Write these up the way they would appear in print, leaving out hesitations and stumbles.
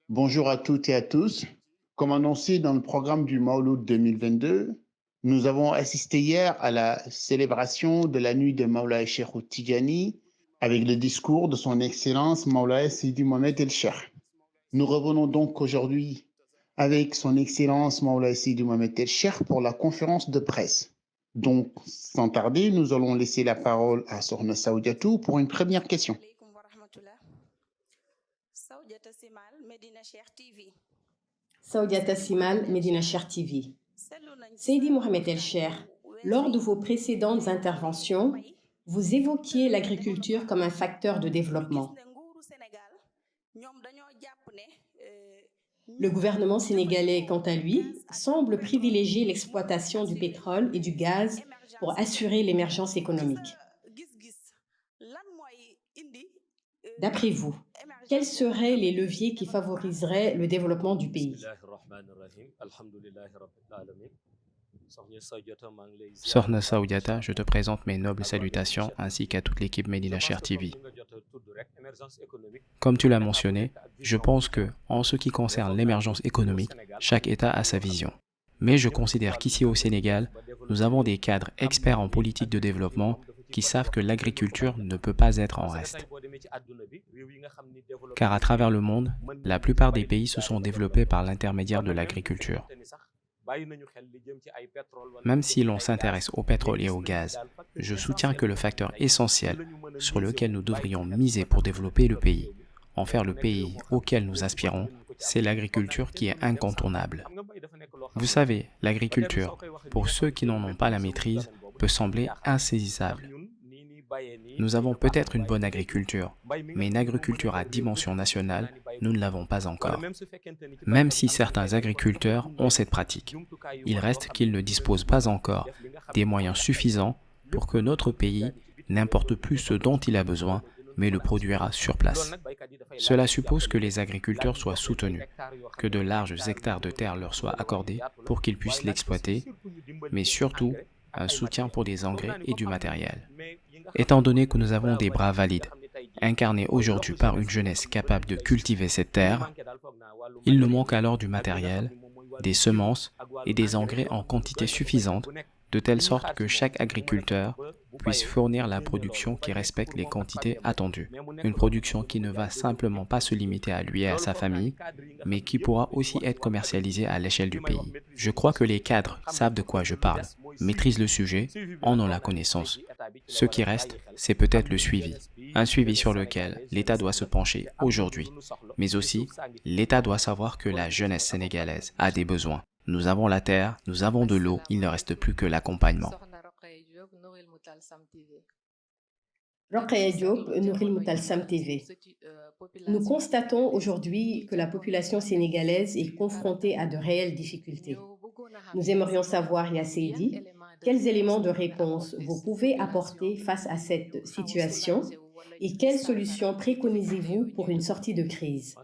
Bonjour à toutes et à tous. Comme annoncé dans le programme du Mawlud 2022, nous avons assisté hier à la célébration de la nuit de Maulaya Cheikh Tidjani avec le discours de son Excellence Maulaya Sidi Mohamed El Cheikh. Nous revenons donc aujourd'hui avec son Excellence Maulaya Sidi Mohamed El Cheikh pour la conférence de presse. Donc, sans tarder, nous allons laisser la parole à Sorna Saoudiatou pour une première question. Saoudiata Simal, Medina Cheikh TV. Seydi Mohamed El Cheikh, lors de vos précédentes interventions, vous évoquiez l'agriculture comme un facteur de développement. Le gouvernement sénégalais, quant à lui, semble privilégier l'exploitation du pétrole et du gaz pour assurer l'émergence économique. D'après vous, quels seraient les leviers qui favoriseraient le développement du pays? Sorna Saoudiata, je te présente mes nobles salutations ainsi qu'à toute l'équipe Medina Cheikh TV. Comme tu l'as mentionné, je pense que, en ce qui concerne l'émergence économique, chaque État a sa vision. Mais je considère qu'ici au Sénégal, nous avons des cadres experts en politique de développement qui savent que l'agriculture ne peut pas être en reste. Car à travers le monde, la plupart des pays se sont développés par l'intermédiaire de l'agriculture. Même si l'on s'intéresse au pétrole et au gaz, je soutiens que le facteur essentiel sur lequel nous devrions miser pour développer le pays, en faire le pays auquel nous aspirons, c'est l'agriculture qui est incontournable. Vous savez, l'agriculture, pour ceux qui n'en ont pas la maîtrise, peut sembler insaisissable. Nous avons peut-être une bonne agriculture, mais une agriculture à dimension nationale, nous ne l'avons pas encore. Même si certains agriculteurs ont cette pratique, il reste qu'ils ne disposent pas encore des moyens suffisants pour que notre pays n'importe plus ce dont il a besoin, mais le produira sur place. Cela suppose que les agriculteurs soient soutenus, que de larges hectares de terre leur soient accordés pour qu'ils puissent l'exploiter, mais surtout un soutien pour des engrais et du matériel. Étant donné que nous avons des bras valides, incarnés aujourd'hui par une jeunesse capable de cultiver cette terre, il nous manque alors du matériel, des semences et des engrais en quantité suffisante, de telle sorte que chaque agriculteur puisse fournir la production qui respecte les quantités attendues. Une production qui ne va simplement pas se limiter à lui et à sa famille, mais qui pourra aussi être commercialisée à l'échelle du pays. Je crois que les cadres savent de quoi je parle, maîtrisent le sujet, en ont la connaissance. Ce qui reste, c'est peut-être le suivi. Un suivi sur lequel l'État doit se pencher aujourd'hui. Mais aussi, l'État doit savoir que la jeunesse sénégalaise a des besoins. Nous avons la terre, nous avons de l'eau, il ne reste plus que l'accompagnement. Rokhaya Diop, Nouril Moutalsam TV. Nous constatons aujourd'hui que la population sénégalaise est confrontée à de réelles difficultés. Nous aimerions savoir, Ya Seydi, quels éléments de réponse vous pouvez apporter face à cette situation et quelles solutions préconisez-vous pour une sortie de crise?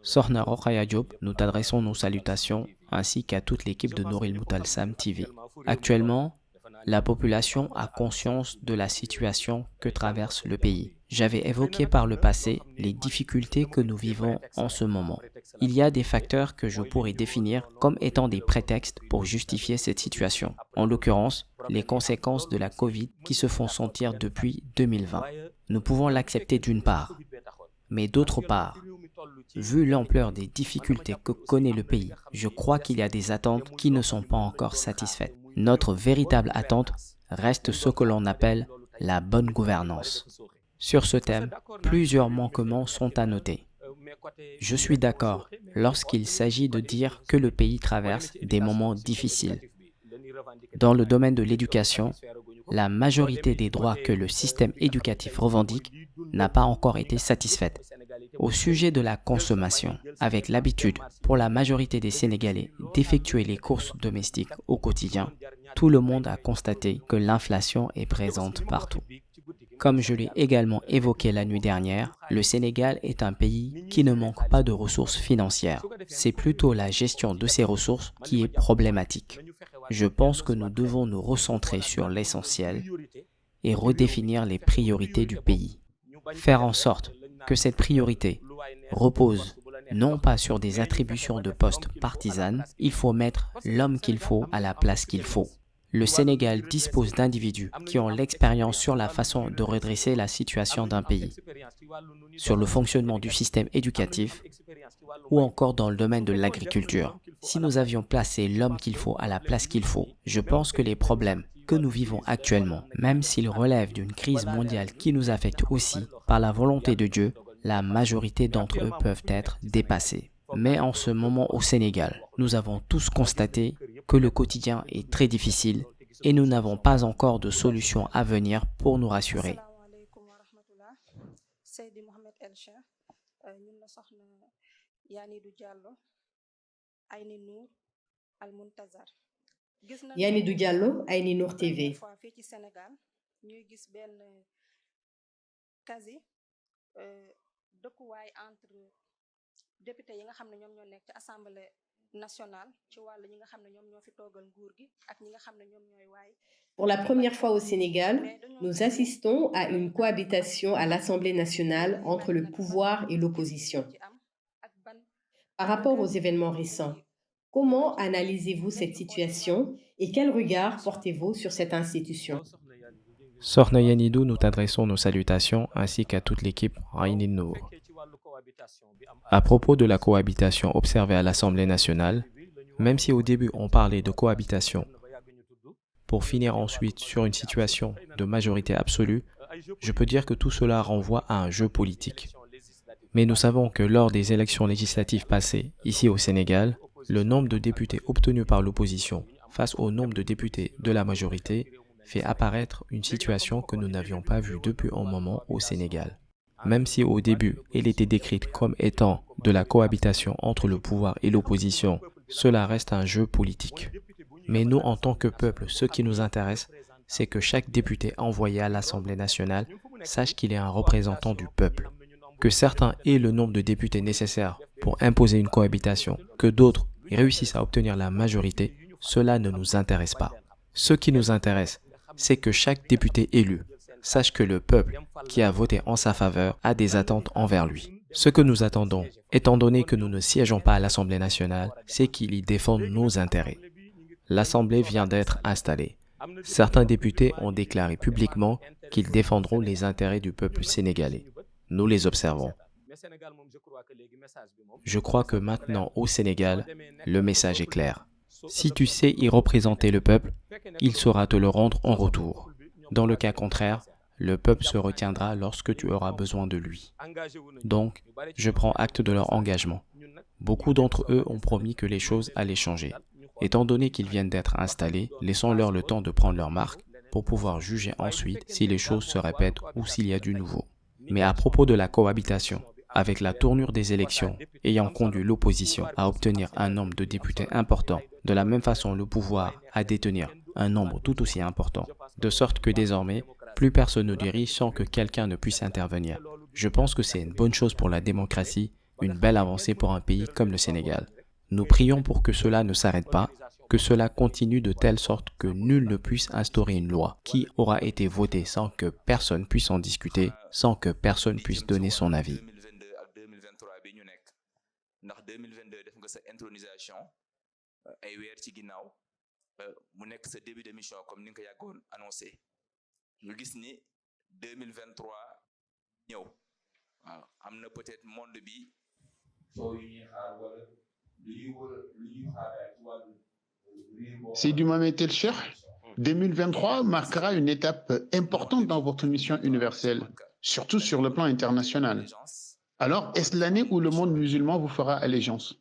Sorna Rokhaya Diop, nous t'adressons nos salutations ainsi qu'à toute l'équipe de Nouril Moutalsam TV. Actuellement, la population a conscience de la situation que traverse le pays. J'avais évoqué par le passé les difficultés que nous vivons en ce moment. Il y a des facteurs que je pourrais définir comme étant des prétextes pour justifier cette situation. En l'occurrence, les conséquences de la Covid qui se font sentir depuis 2020. Nous pouvons l'accepter d'une part, mais d'autre part, vu l'ampleur des difficultés que connaît le pays, je crois qu'il y a des attentes qui ne sont pas encore satisfaites. Notre véritable attente reste ce que l'on appelle la bonne gouvernance. Sur ce thème, plusieurs manquements sont à noter. Je suis d'accord lorsqu'il s'agit de dire que le pays traverse des moments difficiles. Dans le domaine de l'éducation, la majorité des droits que le système éducatif revendique n'a pas encore été satisfaite. Au sujet de la consommation, avec l'habitude pour la majorité des Sénégalais d'effectuer les courses domestiques au quotidien, tout le monde a constaté que l'inflation est présente partout. Comme je l'ai également évoqué la nuit dernière, le Sénégal est un pays qui ne manque pas de ressources financières. C'est plutôt la gestion de ces ressources qui est problématique. Je pense que nous devons nous recentrer sur l'essentiel et redéfinir les priorités du pays. Faire en sorte que cette priorité repose non pas sur des attributions de postes partisanes, il faut mettre l'homme qu'il faut à la place qu'il faut. Le Sénégal dispose d'individus qui ont l'expérience sur la façon de redresser la situation d'un pays, sur le fonctionnement du système éducatif ou encore dans le domaine de l'agriculture. Si nous avions placé l'homme qu'il faut à la place qu'il faut, je pense que les problèmes que nous vivons actuellement, même s'ils relèvent d'une crise mondiale qui nous affecte aussi, par la volonté de Dieu, la majorité d'entre eux peuvent être dépassés. Mais en ce moment au Sénégal, nous avons tous constaté que le quotidien est très difficile et nous n'avons pas encore de solution à venir pour nous rassurer. Yanidou Diallo, Aïni Nour TV. député yi nga xam ne ñoom ñoo nekk ci assemblée nationale ci wàllu ñi nga xam ne ñoom ñoo fi toogal nguur gi ak ñi nga xam ne ñoom ñooy waay. Pour la première fois au Sénégal, nous assistons à une cohabitation à l'Assemblée nationale entre le pouvoir et l'opposition. Par rapport aux événements récents, comment analysez-vous cette situation et quel regard portez-vous sur cette institution? Sokhna Yanidou, nous t'adressons nos salutations ainsi qu'à toute l'équipe Aïni Nour. À propos de la cohabitation observée à l'Assemblée nationale, même si au début on parlait de cohabitation, pour finir ensuite sur une situation de majorité absolue, je peux dire que tout cela renvoie à un jeu politique. Mais nous savons que lors des élections législatives passées ici au Sénégal, le nombre de députés obtenus par l'opposition face au nombre de députés de la majorité fait apparaître une situation que nous n'avions pas vue depuis un moment au Sénégal. Même si au début, elle était décrite comme étant de la cohabitation entre le pouvoir et l'opposition, cela reste un jeu politique. Mais nous, en tant que peuple, ce qui nous intéresse, c'est que chaque député envoyé à l'Assemblée nationale sache qu'il est un représentant du peuple. Que certains aient le nombre de députés nécessaires pour imposer une cohabitation, que d'autres réussissent à obtenir la majorité, cela ne nous intéresse pas. Ce qui nous intéresse, c'est que chaque député élu sache que le peuple qui a voté en sa faveur a des attentes envers lui. Ce que nous attendons, étant donné que nous ne siégeons pas à l'Assemblée nationale, c'est qu'il y défende nos intérêts. L'Assemblée vient d'être installée. Certains députés ont déclaré publiquement qu'ils défendront les intérêts du peuple sénégalais. Nous les observons. Je crois que maintenant, au Sénégal, le message est clair. Si tu sais y représenter le peuple, il saura te le rendre en retour. Dans le cas contraire, le peuple se retiendra lorsque tu auras besoin de lui. Donc, je prends acte de leur engagement. Beaucoup d'entre eux ont promis que les choses allaient changer. Étant donné qu'ils viennent d'être installés, laissons-leur le temps de prendre leur marque pour pouvoir juger ensuite si les choses se répètent ou s'il y a du nouveau. Mais à propos de la cohabitation, avec la tournure des élections ayant conduit l'opposition à obtenir un nombre de députés important, de la même façon le pouvoir à détenir un nombre tout aussi important, de sorte que désormais, plus personne ne dirige sans que quelqu'un ne puisse intervenir. Je pense que c'est une bonne chose pour la démocratie, une belle avancée pour un pays comme le Sénégal. Nous prions pour que cela ne s'arrête pas, que cela continue de telle sorte que nul ne puisse instaurer une loi qui aura été votée sans que personne puisse en discuter, sans que personne puisse donner son avis. mu nekk sa début d'émission comme ni nga ko yàggoon annoncé ñu gis ni 2023 ñëw waaw am na peut-être monde bi soo yu ñuy xaar wala lu ñuy xaar ci wàllu Seydou Mohamed El Cheikh, 2023 marquera une étape importante dans votre mission universelle, surtout sur le plan international. Alors, est-ce l'année où le monde musulman vous fera allégeance?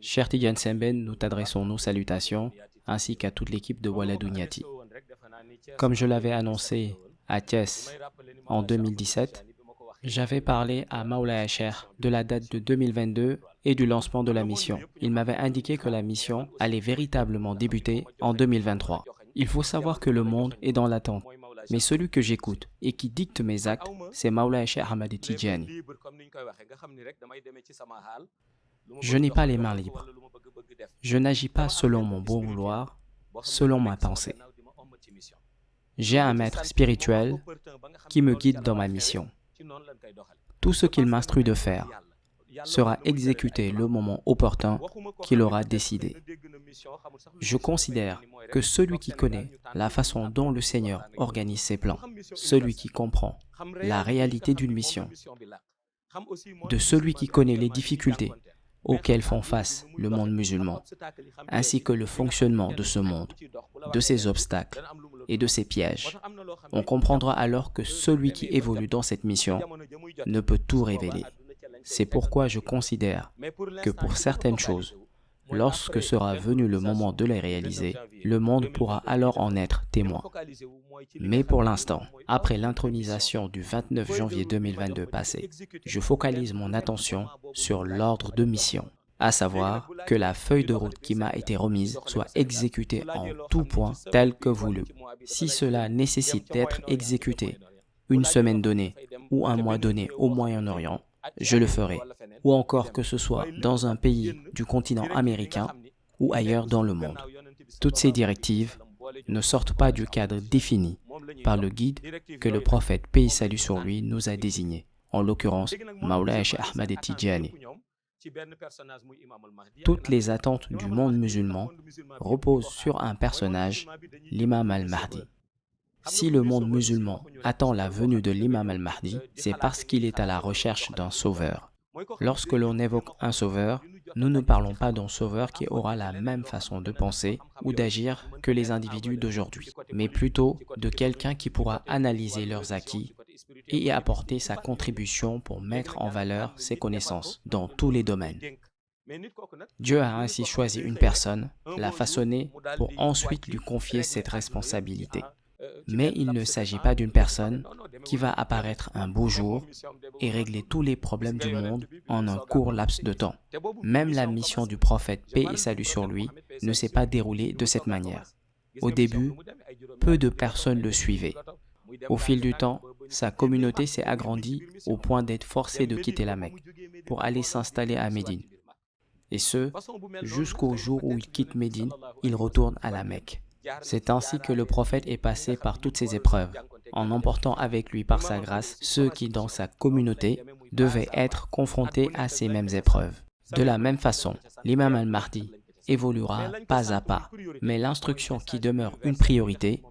Cher Tidiane Sembène, nous t'adressons nos salutations, ainsi qu'à toute l'équipe de Waladou Niati. Comme je l'avais annoncé à Thiès en 2017, j'avais parlé à Maulaya Cheikh de la date de 2022 et du lancement de la mission. Il m'avait indiqué que la mission allait véritablement débuter en 2023. Il faut savoir que le monde est dans l'attente. Mais celui que j'écoute et qui dicte mes actes, c'est Maulaya Cheikh Ahmed Tidjani. Je n'ai pas les mains libres. Je n'agis pas selon mon bon vouloir, selon ma pensée. J'ai un maître spirituel qui me guide dans ma mission. Tout ce qu'il m'instruit de faire, sera exécuté le moment opportun qu'il aura décidé. Je considère que celui qui connaît la façon dont le Seigneur organise ses plans, celui qui comprend la réalité d'une mission, de celui qui connaît les difficultés auxquelles font face le monde musulman, ainsi que le fonctionnement de ce monde, de ses obstacles et de ses pièges, on comprendra alors que celui qui évolue dans cette mission ne peut tout révéler. C'est pourquoi je considère que pour certaines choses, lorsque sera venu le moment de les réaliser, le monde pourra alors en être témoin. Mais pour l'instant, après l'intronisation du 29 janvier 2022 passé, je focalise mon attention sur l'ordre de mission, à savoir que la feuille de route qui m'a été remise soit exécutée en tout point tel que voulu. Si cela nécessite d'être exécuté une semaine donnée ou un mois donné au Moyen-Orient, je le ferai, ou encore que ce soit dans un pays du continent américain ou ailleurs dans le monde. Toutes ces directives ne sortent pas du cadre défini par le guide que le prophète, paix et salut sur lui, nous a désigné, en l'occurrence Mawlaya Cheikh Ahmad Tidjani. Toutes les attentes du monde musulman reposent sur un personnage, l'imam al-Mahdi. Si le monde musulman attend la venue de l'imam al-Mahdi, c'est parce qu'il est à la recherche d'un sauveur. Lorsque l'on évoque un sauveur, nous ne parlons pas d'un sauveur qui aura la même façon de penser ou d'agir que les individus d'aujourd'hui, mais plutôt de quelqu'un qui pourra analyser leurs acquis et y apporter sa contribution pour mettre en valeur ses connaissances dans tous les domaines. Dieu a ainsi choisi une personne, l'a façonnée pour ensuite lui confier cette responsabilité. Mais il ne s'agit pas d'une personne qui va apparaître un beau jour et régler tous les problèmes du monde en un court laps de temps. Même la mission du prophète, paix et salut sur lui, ne s'est pas déroulée de cette manière. Au début, peu de personnes le suivaient. Au fil du temps, sa communauté s'est agrandie au point d'être forcée de quitter la Mecque pour aller s'installer à Médine. Et ce, jusqu'au jour où il quitte Médine, il retourne à la Mecque. C'est ainsi que le prophète est passé par toutes ces épreuves, en emportant avec lui par sa grâce ceux qui, dans sa communauté, devaient être confrontés à ces mêmes épreuves. De la même façon, l'imam al-Mahdi évoluera pas à pas, mais l'instruction qui demeure une priorité,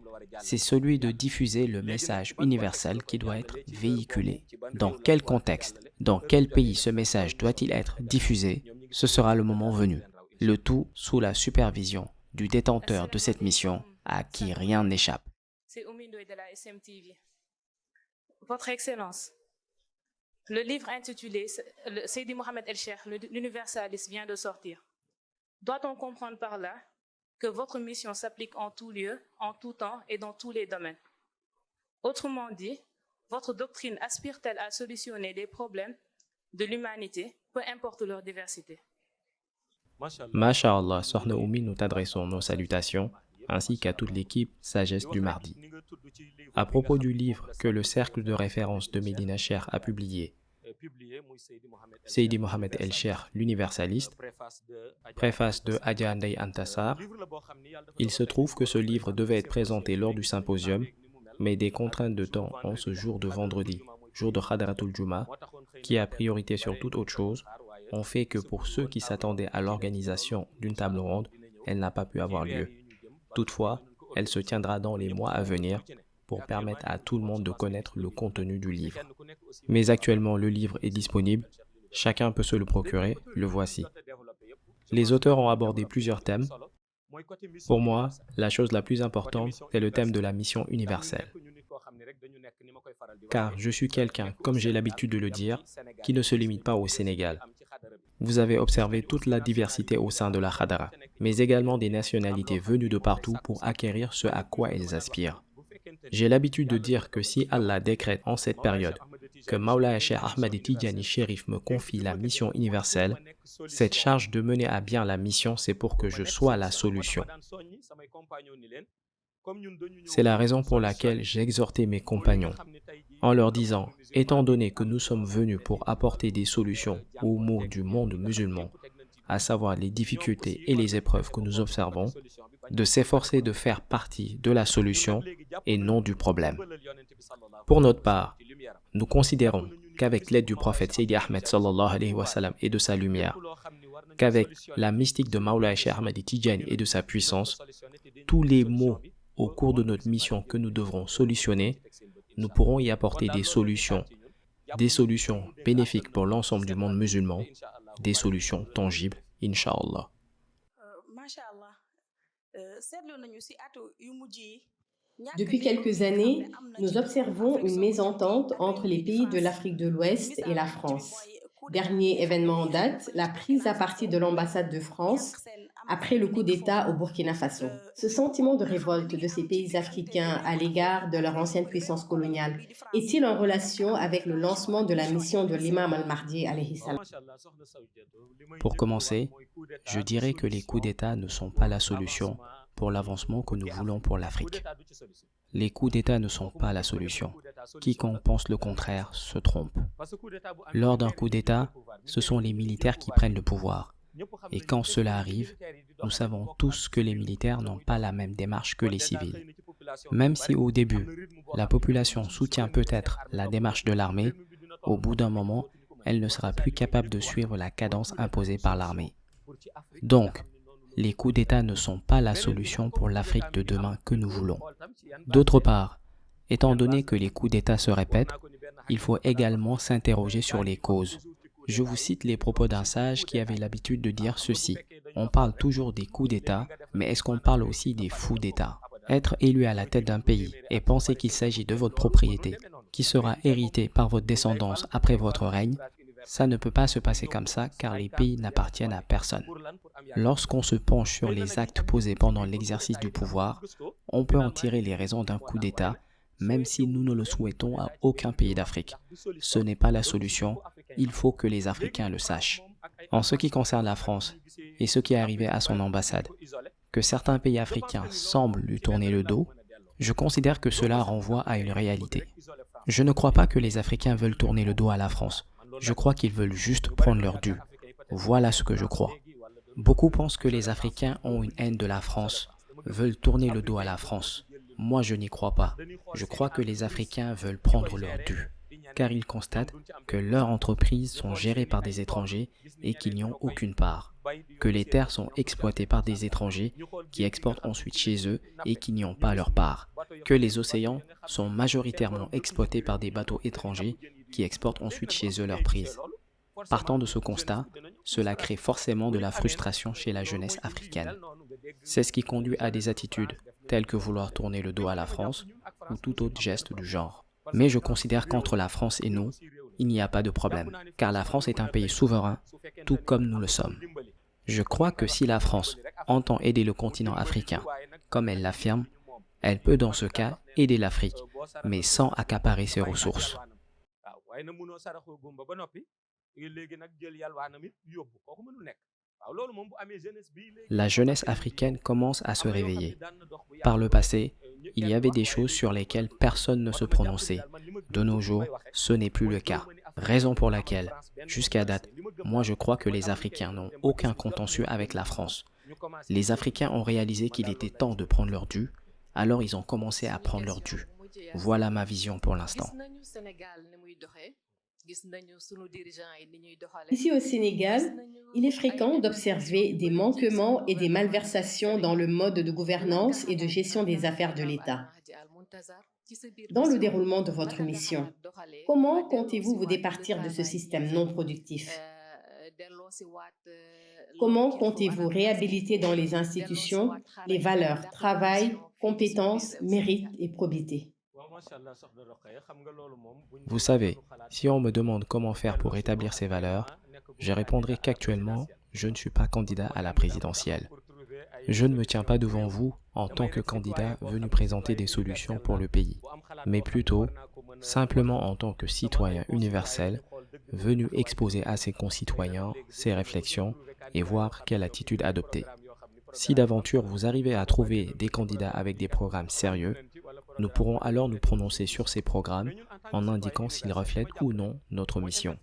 c'est celui de diffuser le message universel qui doit être véhiculé. Dans quel contexte, dans quel pays ce message doit-il être diffusé, ce sera le moment venu. Le tout sous la supervision du détenteur de cette mission à qui rien n'échappe. C'est Oumy Ndoye de la SMTV. Votre Excellence, le livre intitulé Seydi Mohamed El Cheikh, l'universaliste, vient de sortir. Doit-on comprendre par là que votre mission s'applique en tout lieu, en tout temps et dans tous les domaines? Autrement dit, votre doctrine aspire-t-elle à solutionner les problèmes de l'humanité, peu importe leur diversité? Masha'Allah, Sokhna Oumy, nous t'adressons nos salutations, ainsi qu'à toute l'équipe Sagesse du Mardi. À propos du livre que le cercle de référence de Medina Cheikh a publié, Seydi Mohamed El Cheikh, l'universaliste, préface de Adja Ndeye Anta Sarr, il se trouve que ce livre devait être présenté lors du symposium, mais des contraintes de temps en ce jour de vendredi, jour de Hadratul Juma, qui a priorité sur toute autre chose, ont fait que pour ceux qui s'attendaient à l'organisation d'une table ronde, elle n'a pas pu avoir lieu. Toutefois, elle se tiendra dans les mois à venir pour permettre à tout le monde de connaître le contenu du livre. Mais actuellement, le livre est disponible, chacun peut se le procurer, le voici. Les auteurs ont abordé plusieurs thèmes. Pour moi, la chose la plus importante est le thème de la mission universelle. Car je suis quelqu'un, comme j'ai l'habitude de le dire, qui ne se limite pas au Sénégal. Vous avez observé toute la diversité au sein de la Khadara, mais également des nationalités venues de partout pour acquérir ce à quoi elles aspirent. J'ai l'habitude de dire que si Allah décrète en cette période que Mawlaya Cheikh Ahmad Tidjani Chérif me confie la mission universelle, cette charge de mener à bien la mission, c'est pour que je sois la solution. C'est la raison pour laquelle j'ai exhorté mes compagnons en leur disant, étant donné que nous sommes venus pour apporter des solutions aux maux du monde musulman, à savoir les difficultés et les épreuves que nous observons, de s'efforcer de faire partie de la solution et non du problème. Pour notre part, nous considérons qu'avec l'aide du prophète Seydi Ahmed sallallahu alayhi wa sallam et de sa lumière, qu'avec la mystique de Mawlana Cheikh Ahmed Tidjani et de sa puissance, tous les maux au cours de notre mission que nous devrons solutionner, nous pourrons y apporter des solutions bénéfiques pour l'ensemble du monde musulman, des solutions tangibles, Inch'Allah. Depuis quelques années, nous observons une mésentente entre les pays de l'Afrique de l'Ouest et la France. Dernier événement en date, la prise à partie de l'ambassade de France après le coup d'État au Burkina Faso. Ce sentiment de révolte de ces pays africains à l'égard de leur ancienne puissance coloniale est-il en relation avec le lancement de la mission de l'imam al-Mahdi alayhi salam? Pour commencer, je dirais que les coups d'État ne sont pas la solution pour l'avancement que nous voulons pour l'Afrique. Les coups d'État ne sont pas la solution. Quiconque pense le contraire se trompe. Lors d'un coup d'État, ce sont les militaires qui prennent le pouvoir. Et quand cela arrive, nous savons tous que les militaires n'ont pas la même démarche que les civils. Même si au début, la population soutient peut-être la démarche de l'armée, au bout d'un moment, elle ne sera plus capable de suivre la cadence imposée par l'armée. Donc, les coups d'État ne sont pas la solution pour l'Afrique de demain que nous voulons. D'autre part, étant donné que les coups d'État se répètent, il faut également s'interroger sur les causes. Je vous cite les propos d'un sage qui avait l'habitude de dire ceci. On parle toujours des coups d'État, mais est-ce qu'on parle aussi des fous d'État? Être élu à la tête d'un pays et penser qu'il s'agit de votre propriété, qui sera héritée par votre descendance après votre règne, ça ne peut pas se passer comme ça car les pays n'appartiennent à personne. Lorsqu'on se penche sur les actes posés pendant l'exercice du pouvoir, on peut en tirer les raisons d'un coup d'État, même si nous ne le souhaitons à aucun pays d'Afrique. Ce n'est pas la solution, il faut que les Africains le sachent. En ce qui concerne la France et ce qui est arrivé à son ambassade, que certains pays africains semblent lui tourner le dos, je considère que cela renvoie à une réalité. Je ne crois pas que les Africains veulent tourner le dos à la France. Je crois qu'ils veulent juste prendre leur dû. Voilà ce que je crois. Beaucoup pensent que les Africains ont une haine de la France, veulent tourner le dos à la France. Moi, je n'y crois pas. Je crois que les Africains veulent prendre leur dû, car ils constatent que leurs entreprises sont gérées par des étrangers et qu'ils n'y ont aucune part, que les terres sont exploitées par des étrangers qui exportent ensuite chez eux et qui n'y ont pas leur part, que les océans sont majoritairement exploités par des bateaux étrangers qui exportent ensuite chez eux leurs prises. Partant de ce constat, cela crée forcément de la frustration chez la jeunesse africaine. C'est ce qui conduit à des attitudes telles que vouloir tourner le dos à la France ou tout autre geste du genre. Mais je considère qu'entre la France et nous, il n'y a pas de problème, car la France est un pays souverain, tout comme nous le sommes. Je crois que si la France entend aider le continent africain, comme elle l'affirme, elle peut dans ce cas aider l'Afrique, mais sans accaparer ses ressources. La jeunesse africaine commence à se réveiller. Par le passé, il y avait des choses sur lesquelles personne ne se prononçait. De nos jours, ce n'est plus le cas. Raison pour laquelle, jusqu'à date, moi je crois que les Africains n'ont aucun contentieux avec la France. Les Africains ont réalisé qu'il était temps de prendre leur dû, alors ils ont commencé à prendre leur dû. Voilà ma vision pour l'instant. Ici au Sénégal, il est fréquent d'observer des manquements et des malversations dans le mode de gouvernance et de gestion des affaires de l'État. Dans le déroulement de votre mission, comment comptez-vous vous départir de ce système non productif? Comment comptez-vous réhabiliter dans les institutions les valeurs travail, compétences, mérite et probité? Vous savez, si on me demande comment faire pour établir ces valeurs, je répondrai qu'actuellement, je ne suis pas candidat à la présidentielle. Je ne me tiens pas devant vous en tant que candidat venu présenter des solutions pour le pays, mais plutôt simplement en tant que citoyen universel venu exposer à ses concitoyens ses réflexions et voir quelle attitude adopter. Si d'aventure vous arrivez à trouver des candidats avec des programmes sérieux, nous pourrons alors nous prononcer sur ces programmes en indiquant s'ils reflètent ou non notre mission.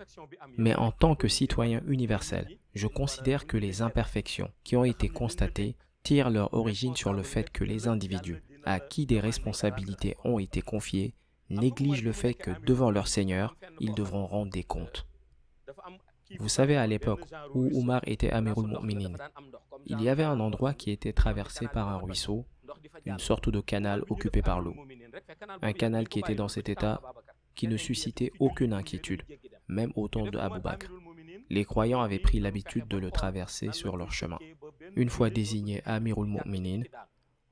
Mais en tant que citoyen universel, je considère que les imperfections qui ont été constatées tirent leur origine sur le fait que les individus à qui des responsabilités ont été confiées négligent le fait que devant leur Seigneur, ils devront rendre des comptes. Vous savez, à l'époque où Omar était Amirul Mu'minin, il y avait un endroit qui était traversé par un ruisseau, une sorte de canal occupé par l'eau. Un canal qui était dans cet état qui ne suscitait aucune inquiétude, même au temps de Abu Bakr. Les croyants avaient pris l'habitude de le traverser sur leur chemin. Une fois désigné Amirul Mu'minin,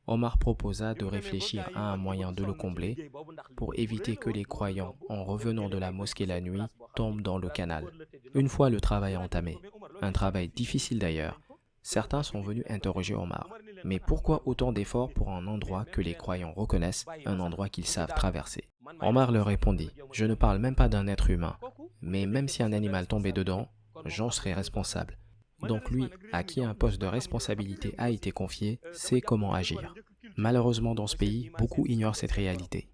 Omar proposa de réfléchir à un moyen de le combler pour éviter que les croyants, en revenant de la mosquée la nuit, tombent dans le canal. Une fois le travail entamé, un travail difficile d'ailleurs, certains sont venus interroger Omar. Mais pourquoi autant d'efforts pour un endroit que les croyants reconnaissent, un endroit qu'ils savent traverser? Omar leur répondit, « Je ne parle même pas d'un être humain, mais même si un animal tombait dedans, j'en serais responsable. » Donc lui, à qui un poste de responsabilité a été confié, sait comment agir. Malheureusement dans ce pays, beaucoup ignorent cette réalité.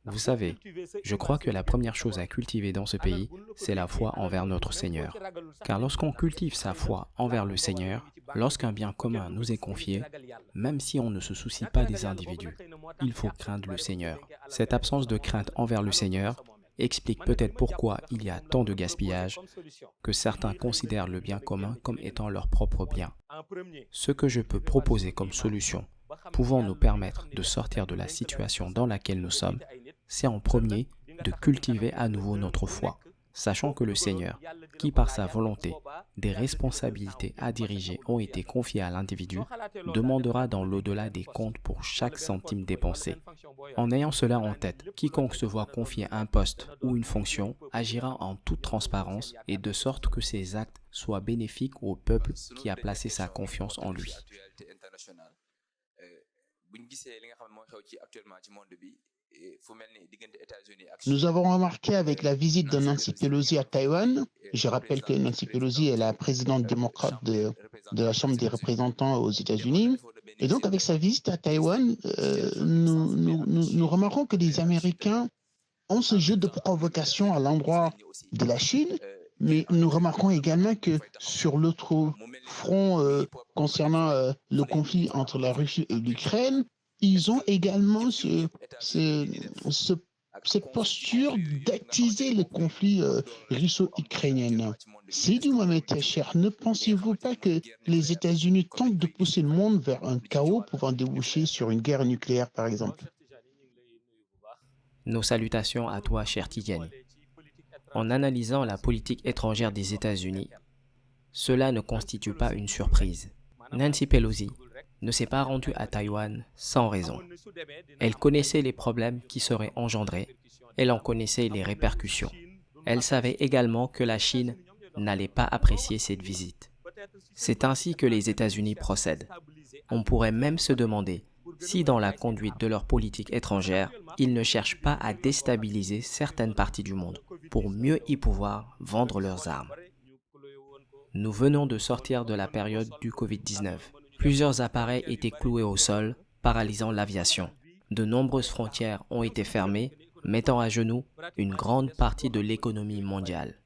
Vous savez, je crois que la première chose à cultiver dans ce pays, c'est la foi envers notre Seigneur. Car lorsqu'on cultive sa foi envers le Seigneur, lorsqu'un bien commun nous est confié, même si on ne se soucie pas des individus, il faut craindre le Seigneur. Cette absence de crainte envers le Seigneur explique peut-être pourquoi il y a tant de gaspillage, que certains considèrent le bien commun comme étant leur propre bien. Ce que je peux proposer comme solution, pouvant nous permettre de sortir de la situation dans laquelle nous sommes, c'est en premier de cultiver à nouveau notre foi, sachant que le Seigneur, qui par sa volonté, des responsabilités à diriger ont été confiées à l'individu, demandera dans l'au-delà des comptes pour chaque centime dépensé. En ayant cela en tête, quiconque se voit confier un poste ou une fonction agira en toute transparence et de sorte que ses actes soient bénéfiques au peuple qui a placé sa confiance en lui. Nous avons remarqué avec la visite de Nancy Pelosi à Taïwan, je rappelle que Nancy Pelosi est la présidente démocrate de la Chambre des représentants aux États-Unis, et donc avec sa visite à Taïwan, nous remarquons que les Américains ont ce jeu de provocation à l'endroit de la Chine, mais nous remarquons également que sur l'autre front concernant le conflit entre la Russie et l'Ukraine, ils ont également cette posture d'attiser le conflit russo-ukrainien. Sidi Mohamed Tacher, ne pensez-vous pas que les États-Unis tentent de pousser le monde vers un chaos pouvant déboucher sur une guerre nucléaire, par exemple? Nos salutations à toi, cher Tidjani. En analysant la politique étrangère des États-Unis, cela ne constitue pas une surprise. Nancy Pelosi ne s'est pas rendue à Taïwan sans raison. Elle connaissait les problèmes qui seraient engendrés, elle en connaissait les répercussions. Elle savait également que la Chine n'allait pas apprécier cette visite. C'est ainsi que les États-Unis procèdent. On pourrait même se demander si dans la conduite de leur politique étrangère, ils ne cherchent pas à déstabiliser certaines parties du monde pour mieux y pouvoir vendre leurs armes. Nous venons de sortir de la période du Covid-19. Plusieurs appareils étaient cloués au sol, paralysant l'aviation. De nombreuses frontières ont été fermées, mettant à genoux une grande partie de l'économie mondiale.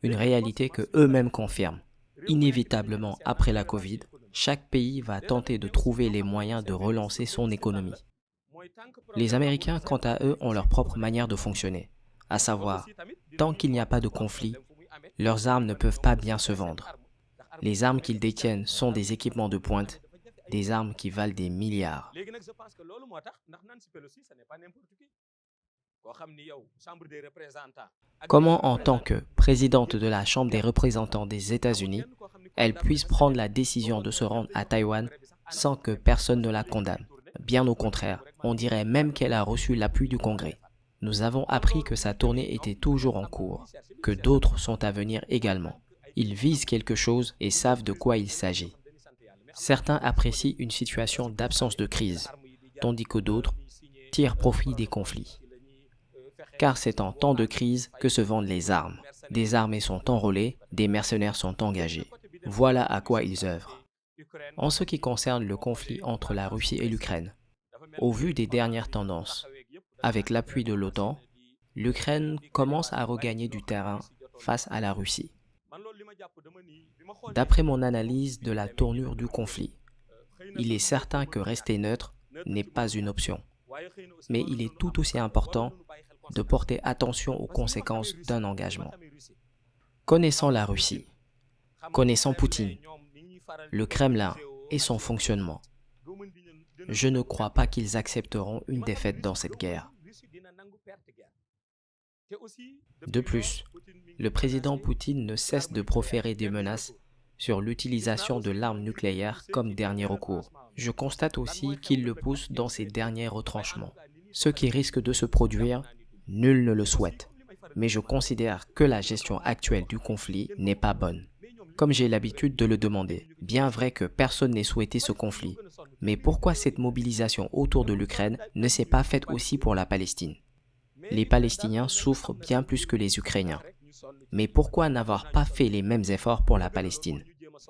Une réalité que eux-mêmes confirment. Inévitablement, après la Covid, chaque pays va tenter de trouver les moyens de relancer son économie. Les Américains, quant à eux, ont leur propre manière de fonctionner, à savoir, tant qu'il n'y a pas de conflit, leurs armes ne peuvent pas bien se vendre. Les armes qu'ils détiennent sont des équipements de pointe, des armes qui valent des milliards. Comment, en tant que présidente de la Chambre des représentants des États-Unis, elle puisse prendre la décision de se rendre à Taïwan sans que personne ne la condamne? Bien au contraire, on dirait même qu'elle a reçu l'appui du Congrès. Nous avons appris que sa tournée était toujours en cours, que d'autres sont à venir également. Ils visent quelque chose et savent de quoi il s'agit. Certains apprécient une situation d'absence de crise, tandis que d'autres tirent profit des conflits. Car c'est en temps de crise que se vendent les armes. Des armées sont enrôlées, des mercenaires sont engagés. Voilà à quoi ils œuvrent. En ce qui concerne le conflit entre la Russie et l'Ukraine, au vu des dernières tendances, avec l'appui de l'OTAN, l'Ukraine commence à regagner du terrain face à la Russie. D'après mon analyse de la tournure du conflit, il est certain que rester neutre n'est pas une option. Mais il est tout aussi important de porter attention aux conséquences d'un engagement. Connaissant la Russie, connaissant Poutine, le Kremlin et son fonctionnement, je ne crois pas qu'ils accepteront une défaite dans cette guerre. De plus, le président Poutine ne cesse de proférer des menaces sur l'utilisation de l'arme nucléaire comme dernier recours. Je constate aussi qu'il le pousse dans ses derniers retranchements. Ce qui risque de se produire, nul ne le souhaite. Mais je considère que la gestion actuelle du conflit n'est pas bonne. Comme j'ai l'habitude de le demander, bien vrai que personne n'ait souhaité ce conflit, mais pourquoi cette mobilisation autour de l'Ukraine ne s'est pas faite aussi pour la Palestine? Les Palestiniens souffrent bien plus que les Ukrainiens. Mais pourquoi n'avoir pas fait les mêmes efforts pour la Palestine?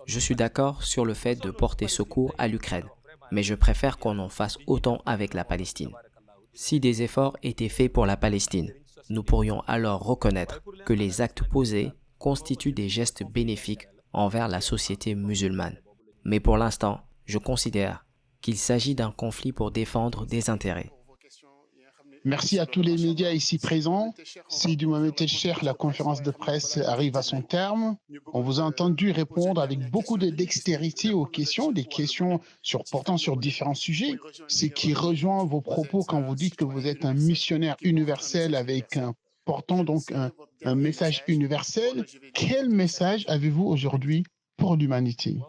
Je suis d'accord sur le fait de porter secours à l'Ukraine, mais je préfère qu'on en fasse autant avec la Palestine. Si des efforts étaient faits pour la Palestine, nous pourrions alors reconnaître que les actes posés constituent des gestes bénéfiques envers la société musulmane. Mais pour l'instant, je considère qu'il s'agit d'un conflit pour défendre des intérêts. Merci à tous les médias ici présents. Sidi Mohamed El Cheikh, la conférence de presse arrive à son terme. On vous a entendu répondre avec beaucoup de dextérité aux questions, des questions portant sur différents sujets, ce qui rejoint vos propos quand vous dites que vous êtes un missionnaire universel portant donc un message universel. Quel message avez-vous aujourd'hui pour l'humanité?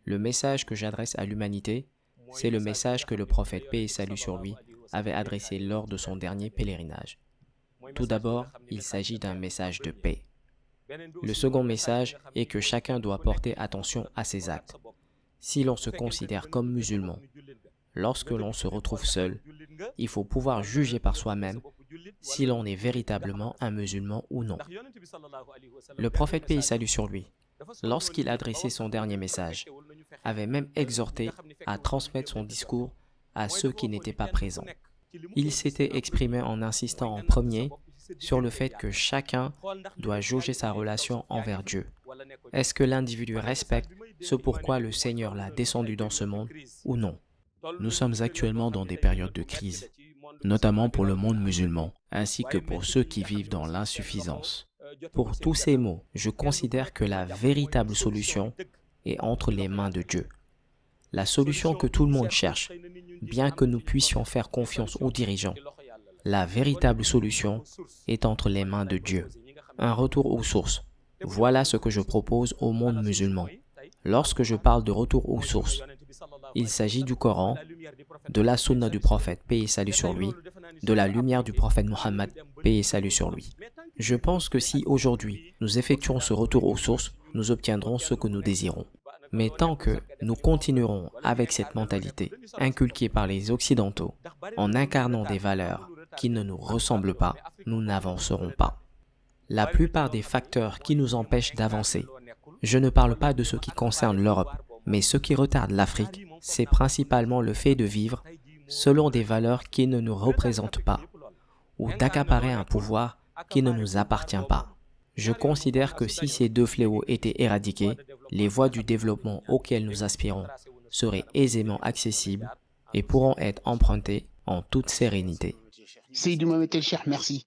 Le message que j'adresse à l'humanité, c'est le message que le prophète, paix et salut sur lui, avait adressé lors de son dernier pèlerinage. Tout d'abord, il s'agit d'un message de paix. Le second message est que chacun doit porter attention à ses actes. Si l'on se considère comme musulman, lorsque l'on se retrouve seul, il faut pouvoir juger par soi-même si l'on est véritablement un musulman ou non. Le prophète, paix et salut sur lui, lorsqu'il adressait son dernier message, avait même exhorté à transmettre son discours à ceux qui n'étaient pas présents. Il s'était exprimé en insistant en premier sur le fait que chacun doit jauger sa relation envers Dieu. Est-ce que l'individu respecte ce pourquoi le Seigneur l'a descendu dans ce monde ou non? Nous sommes actuellement dans des périodes de crise, notamment pour le monde musulman, ainsi que pour ceux qui vivent dans l'insuffisance. Pour tous ces mots, je considère que la véritable solution est entre les mains de Dieu. La solution que tout le monde cherche, bien que nous puissions faire confiance aux dirigeants, la véritable solution est entre les mains de Dieu. Un retour aux sources. Voilà ce que je propose au monde musulman. Lorsque je parle de retour aux sources, il s'agit du Coran, de la sunna du prophète, paix et salut sur lui, de la lumière du prophète Mohammed, paix et salut sur lui. Je pense que si aujourd'hui nous effectuons ce retour aux sources, nous obtiendrons ce que nous désirons. Mais tant que nous continuerons avec cette mentalité inculquée par les Occidentaux, en incarnant des valeurs qui ne nous ressemblent pas, nous n'avancerons pas. La plupart des facteurs qui nous empêchent d'avancer, je ne parle pas de ce qui concerne l'Europe, mais ce qui retarde l'Afrique, c'est principalement le fait de vivre selon des valeurs qui ne nous représentent pas, ou d'accaparer un pouvoir qui ne nous appartient pas. Je considère que si ces deux fléaux étaient éradiqués, les voies du développement auxquelles nous aspirons seraient aisément accessibles et pourront être empruntées en toute sérénité. Sidi Mohamed El Cheikh, merci.